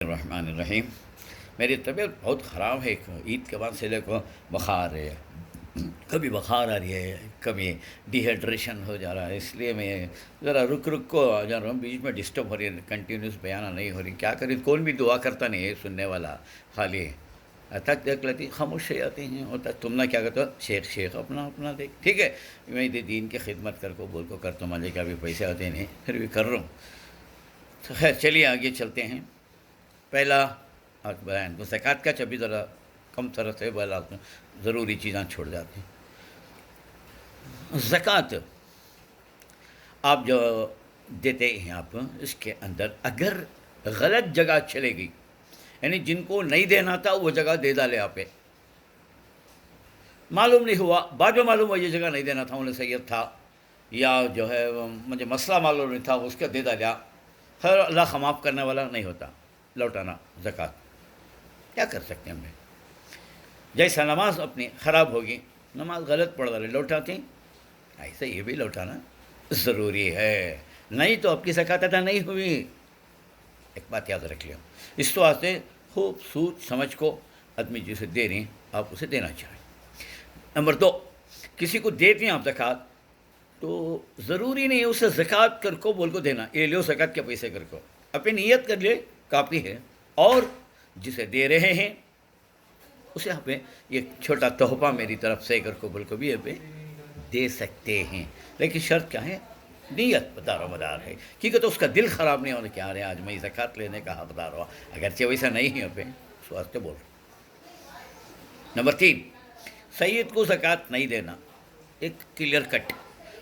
الرحمن الرحیم. میری طبیعت بہت خراب ہے. عید کے بعد سے لے کو بخار ہے، کبھی بخار آ رہی ہے، کبھی ڈیہائیڈریشن ہو جا رہا ہے. اس لیے میں ذرا رک کو آ جا رہا ہوں. بیچ میں ڈسٹرب ہو رہی ہے، کنٹینیوس بیانہ نہیں ہو رہی. کیا کریں، کون بھی دعا کرتا نہیں ہے سننے والا. خالی تک دیکھ لیتی خاموش ہو جاتے ہیں. ہوتا تم نہ کیا کرتے ہو، شیخ اپنا اپنا دیکھ. ٹھیک ہے، میں دین کی خدمت کر کو بول کو کرتا ہوں. مجھے کیا بھی پیسے آتے نہیں، پھر بھی کر رہا ہوں. تو خیر چلیے آگے چلتے ہیں. پہلا بیان کو زکوٰۃ کا چبھی ذرا کم طرح سے بلا ضروری چیزاں چھوڑ جاتے ہیں. زکوٰۃ آپ جو دیتے ہیں، آپ اس کے اندر اگر غلط جگہ چلے گی، یعنی جن کو نہیں دینا تھا وہ جگہ دے ڈالے آپ. معلوم نہیں ہوا، بعد میں معلوم ہوا یہ جگہ نہیں دینا تھا، انہیں سید تھا یا جو ہے مجھے مسئلہ معلوم نہیں تھا، اس کا دے ڈالیا. خیر اللہ خماف کرنے والا نہیں ہوتا. لوٹانا زکوٰۃ کیا کر سکتے ہیں ہم. جیسا نماز اپنی خراب ہوگی، نماز غلط پڑھ رہے لوٹاتے ہیں، ایسے یہ بھی لوٹانا ضروری ہے. نہیں تو آپ کی زکوٰۃ ادا نہیں ہوئی. ایک بات یاد رکھ لیں، اس واسطے خوب سوچ سمجھ کو آدمی جسے دے رہے ہیں آپ اسے دینا چاہیں. نمبر 2، کسی کو دیتے ہیں آپ زکوٰۃ تو ضروری نہیں ہے اسے زکوٰۃ کر کو بول کو دینا. یہ لو زکوٰۃ کے پیسے کر کو، اپنی نیت کر لے کافی ہے. اور جسے دے رہے ہیں اسے آپ یہ چھوٹا تحفہ میری طرف سے کر کو بول کو بھی آپ دے سکتے ہیں. لیکن شرط کیا ہے، نیت دار و مدار ہے. کیونکہ تو اس کا دل خراب نہیں ہونے کیا رہے آج میں زکوٰۃ لینے کا حقدار ہوا، اگرچہ ویسا نہیں ہے آپ اس واسطے بول رہے. نمبر 3، سید کو زکوٰۃ نہیں دینا، ایک کلیئر کٹ.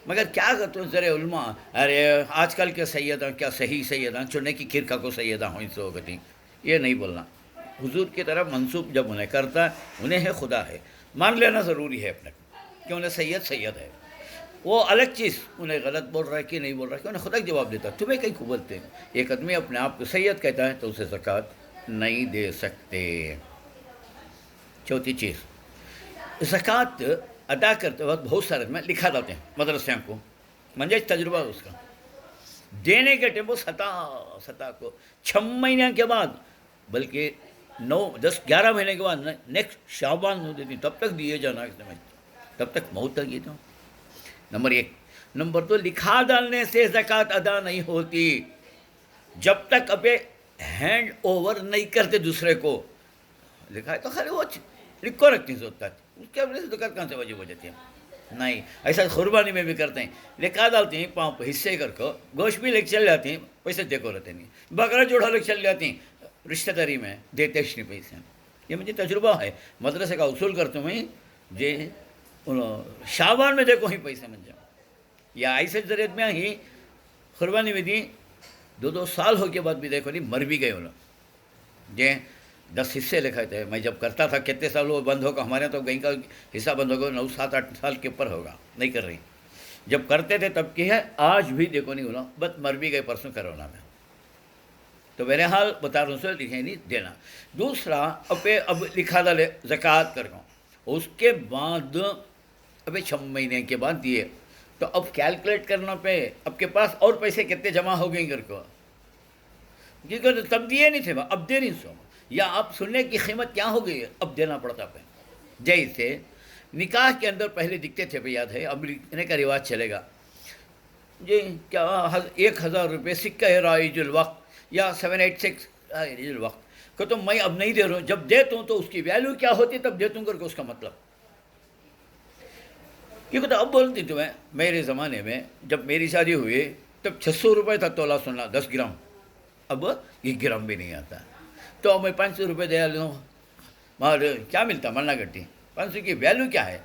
مگر کیا کرتے ہیں ذرا علماء، ارے آج کل کے سیداں کیا صحیح سیداں چننے کی کھرکا کو سیداں ہوئی سو گتی، یہ نہیں بولنا. حضور کی طرف منسوب جب انہیں کرتا ہے، انہیں ہے خدا ہے، مان لینا ضروری ہے اپنے کہ انہیں سید ہے. وہ الگ چیز انہیں غلط بول رہا ہے کہ نہیں بول رہا ہے کہ انہیں خدا جواب دیتا. تمہیں کہیں کو بولتے ہیں. ایک آدمی اپنے آپ کو سید کہتا ہے تو اسے زکوٰۃ نہیں دے سکتے. چوتھی چیز، زکوٰۃ ادا کرتے وقت بہت سارے میں لکھا جاتے ہیں مدرسے کو، منجے تجربہ اس کا دینے کے ٹائم وہ ستا کو 6 مہینے کے بعد، بلکہ 9 10 11 مہینے کے بعد نیکسٹ شعبان میں دیتی، تب تک دیے جانا، تب تک موت تک یہ تھا. نمبر 1. نمبر 2، لکھا ڈالنے سے زکوٰۃ ادا نہیں ہوتی جب تک ابے ہینڈ اوور نہیں کرتے دوسرے کو. لکھا ہے تو خالی وہ لکھ کو رکھتی ضرورت ہے، اس کے اپنے سے زکوٰۃ کہاں سے واجب ہو جاتی ہے. نہیں، ایسا قربانی میں بھی کرتے ہیں، لکھا ڈالتے ہیں پاؤں حصے کر کو، گوشت بھی لے کے چل جاتے ہیں، پیسے دیکھو رہتے نہیں. بکرا جوڑا لے کے چل جاتے ہیں، رشتہ داری میں دیتے نہیں پیسے. یہ مجھے تجربہ ہے، مدرسے کا اصول کرتا ہوں میں جی شعبان میں دیکھو ہی پیسے مل جاؤ. یا ایسے ذریعے میں ہی قربانی میں دی 2 سال ہو کے بعد بھی دیکھو نہیں مر بھی گئے انہوں جی 10 حصے لکھے تھے. میں جب کرتا تھا کتنے سال وہ بند ہوگا ہمارے یہاں، تو کہیں کا حصہ بند ہوگا 9 7 8 سال کے اوپر ہوگا، نہیں کر رہی. جب کرتے تھے تب کی ہے، آج بھی دیکھو نہیں بولا، بس مر بھی گئے پرسوں کرونا میں. تو بہرحال بتا رہا ہوں سے لکھے نہیں دینا. دوسرا، اب لکھا ڈالے زکوٰۃ کر کو، اس کے بعد ابھی 6 مہینے کے بعد دیے، تو اب کیلکولیٹ کرنا پہ اب کے پاس اور پیسے کتنے جمع ہو گئے کر کو، کیونکہ تب دیے نہیں تھے اب دے نہیں سو. یا اب سننے کی قیمت کیا ہو گئی ہے، اب دینا پڑتا پہ. جیسے نکاح کے اندر پہلے دکھتے تھے پہ یاد ہے، اب لکھنے کا رواج چلے گا جی کیا 1000 روپے سکہ ہے رائج الوقت یا 786 رائج الوقت کہ تو میں اب نہیں دے رہا ہوں، جب دیتا ہوں تو اس کی ویلیو کیا ہوتی تب دیتا ہوں کر کے اس کا مطلب. کیونکہ تو اب بولتی تمہیں میرے زمانے میں جب میری شادی ہوئی تب 600 روپے تھا تولا سننا 10 گرام، اب 1 گرام بھی نہیں آتا. تو میں 500 روپے دے لوں، مگر کیا ملتا مرنا گٹی 500 کی ویلیو کیا ہے.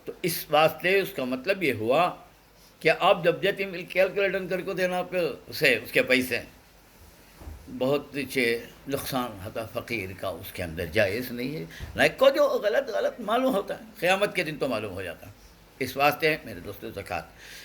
تو اس واسطے اس کا مطلب یہ ہوا کہ آپ جب دیتے کیلکولیٹر کر کو دینا پہ اسے اس کے پیسے بہت اچھے نقصان ہوتا فقیر کا، اس کے اندر جائز نہیں ہے. لائک کو جو غلط معلوم ہوتا ہے قیامت کے دن تو معلوم ہو جاتا ہے. اس واسطے میرے دوستوں زکوٰۃ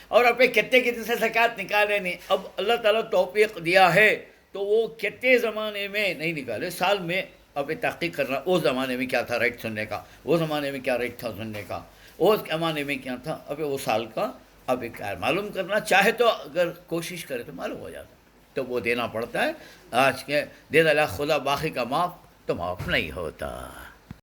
اور آپ کتنے دن سے زکوٰۃ نکالے نہیں. اب اللہ تعالیٰ توفیق دیا ہے تو وہ کتنے زمانے میں نہیں نکالے، سال میں اب تحقیق کرنا اس زمانے میں کیا تھا ریٹ سننے کا، وہ زمانے میں کیا ریٹ تھا سننے کا، اس زمانے میں کیا تھا، اب وہ سال کا اب معلوم کرنا چاہے تو اگر کوشش کرے تو معلوم ہو جاتا. تو وہ دینا پڑتا ہے. آج کے دے دلا خدا باقی کا معاف تو معاف نہیں ہوتا.